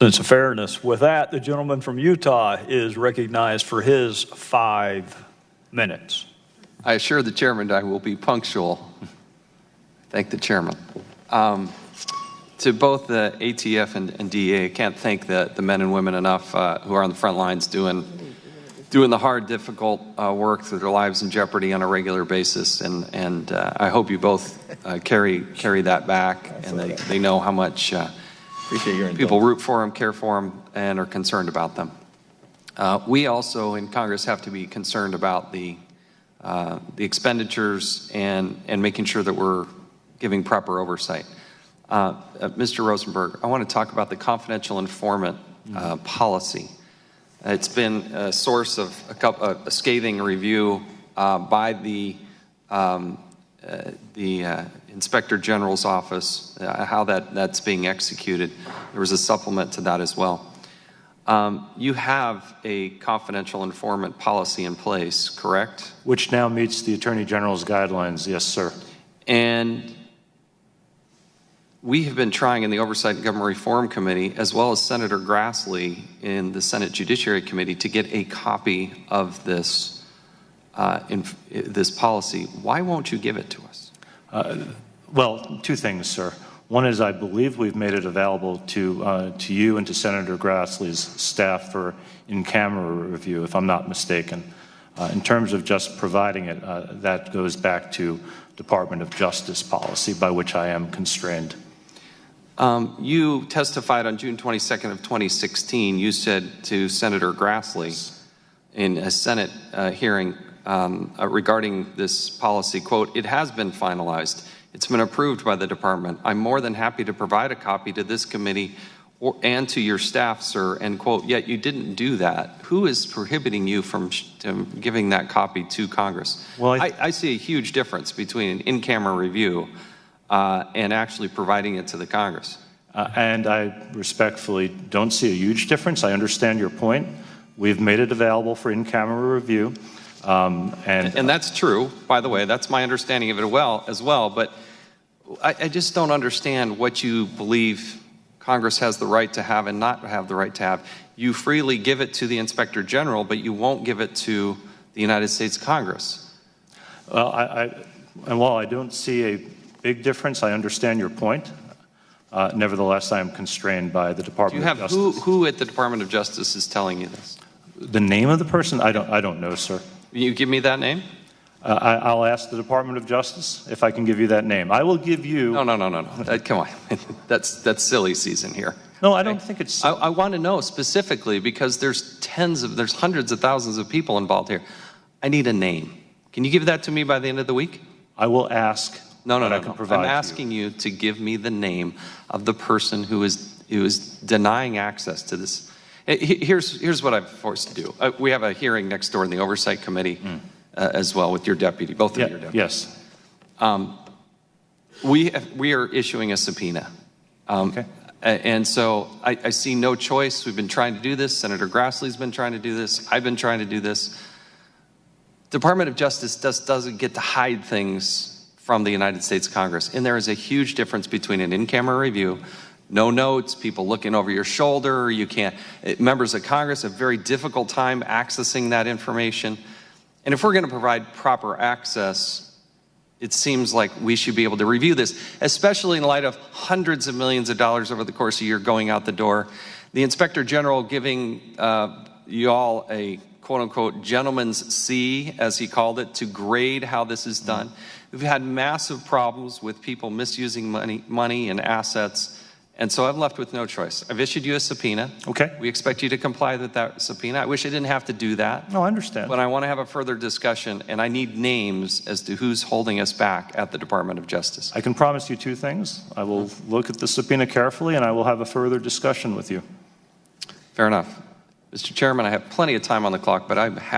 Sense of fairness. With that, the gentleman from Utah is recognized for his 5 minutes. I assure the chairman I will be punctual. Thank the chairman. To both the ATF and DEA, I can't thank the men and women enough who are on the front lines doing the hard, difficult work with their lives in jeopardy on a regular basis. And I hope you both carry that back, and they know how much people root for them, care for them, and are concerned about them. We also in Congress have to be concerned about the expenditures and making sure that we're giving proper oversight. Mr. Rosenberg, I want to talk about the confidential informant policy. It's been a source of a scathing review by the Inspector General's office, how that's being executed. There was a supplement to that as well. You have a confidential informant policy in place, correct? Which now meets the Attorney General's guidelines, yes, sir. And we have been trying in the Oversight and Government Reform Committee, as well as Senator Grassley in the Senate Judiciary Committee, to get a copy of this this policy. Why won't you give it to us? Well, 2 things, sir. One is I believe we've made it available to you and to Senator Grassley's staff for in-camera review, if I'm not mistaken. In terms of just providing it, that goes back to Department of Justice policy, by which I am constrained. You testified on June 22nd of 2016. You said to Senator Grassley in a Senate hearing regarding this policy, quote, "It has been finalized. It's been approved by the department. I'm more than happy to provide a copy to this committee and to your staff, sir," end quote. Yet you didn't do that. Who is prohibiting you from giving that copy to Congress? Well, I see a huge difference between an in-camera review and actually providing it to the Congress. And I respectfully don't see a huge difference. I understand your point. We've made it available for in-camera review. And that's true, by the way. That's my understanding of it as well. But I just don't understand what you believe Congress has the right to have and not have the right to have. You freely give it to the Inspector General, but you won't give it to the United States Congress. Well, and while I don't see a big difference, I understand your point. Nevertheless, I am constrained by the Department of Justice. Do you have who at the Department of Justice is telling you this? The name of the person? I don't know, sir. You give me that name? I'll ask the Department of Justice if I can give you that name. I will give you... No. Come on. That's silly season here. No, I don't think it's... I want to know specifically because there's hundreds of thousands of people involved here. I need a name. Can you give that to me by the end of the week? I will ask. No. I'm asking you to give me the name of the person who is denying access to this. Here's what I'm forced to do. We have a hearing next door in the Oversight Committee as well with your deputy, both of your deputies. Yes. We are issuing a subpoena. Okay. And so I see no choice. We've been trying to do this. Senator Grassley's been trying to do this. I've been trying to do this. Department of Justice doesn't get to hide things from the United States Congress. And there is a huge difference between an in-camera review, no notes, people looking over your shoulder. You can't, members of Congress have a very difficult time accessing that information. And if we're going to provide proper access, it seems like we should be able to review this, especially in light of hundreds of millions of dollars over the course of a year going out the door. The Inspector General giving you all a quote-unquote gentleman's C, as he called it, to grade how this is done. We've had massive problems with people misusing money and assets. And so I'm left with no choice. I've issued you a subpoena. Okay. We expect you to comply with that subpoena. I wish I didn't have to do that. No, I understand. But I want to have a further discussion, and I need names as to who's holding us back at the Department of Justice. I can promise you 2 things. I will look at the subpoena carefully, and I will have a further discussion with you. Fair enough. Mr. Chairman, I have plenty of time on the clock, but I'm happy